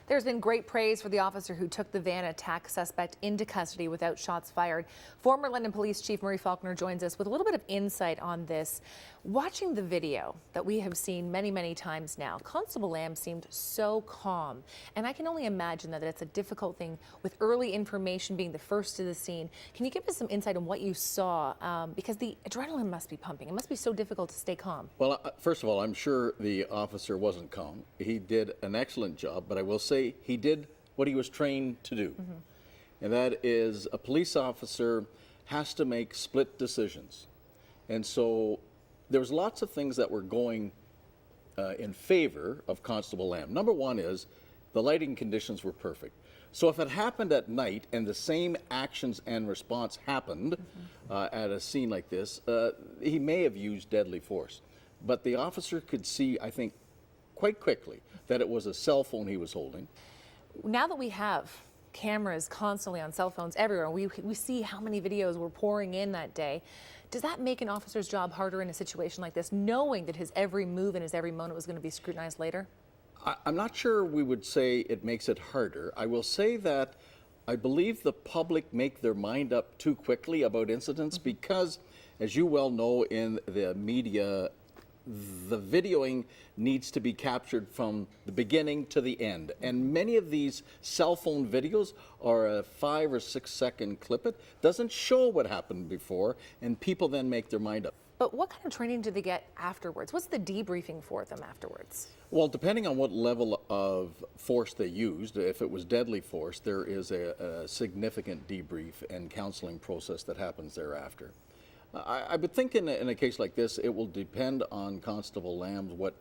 There's been great praise for the officer who took the van attack suspect into custody without shots fired. Former London Police Chief Murray Faulkner joins us with a little bit of insight on this. Watching the video that we have seen many, many times now, Constable Lam seemed so calm. And I can only imagine that it's a difficult thing with early information being the first to the scene. Can you give us some insight on what you saw? Because the adrenaline must be pumping. It must be so difficult to stay calm. Well, first of all, I'm sure the officer wasn't calm. He did an excellent job, but I will say he did what he was trained to do. And that is, a police officer has to make split decisions. And so there was lots of things that were going in favor of Constable Lam. Number one is the lighting conditions were perfect. So if it happened at night and the same actions and response happened at a scene like this, he may have used deadly force. But the officer could see, I think, quite quickly that it was a cell phone he was holding. Now that we have cameras constantly on cell phones everywhere, we see how many videos were pouring in that day. Does that make an officer's job harder in a situation like this, knowing that his every move and his every moment was going to be scrutinized later? I'm not sure we would say it makes it harder. I will say that I believe the public make their mind up too quickly about incidents because, as you well know, in the media, the videoing needs to be captured from the beginning to the end. And many of these cell phone videos are a 5 or 6 second clip. It doesn't show what happened before, and people then make their mind up. But what kind of training do they get afterwards? What's the debriefing for them afterwards? Well, depending on what level of force they used, if it was deadly force, there is a significant debrief and counseling process that happens thereafter. I would think in a case like this, it will depend on Constable Lam's what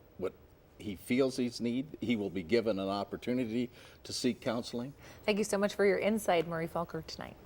he feels he's need. He will be given an opportunity to seek counseling. Thank you so much for your insight, Murray Faulkner, tonight.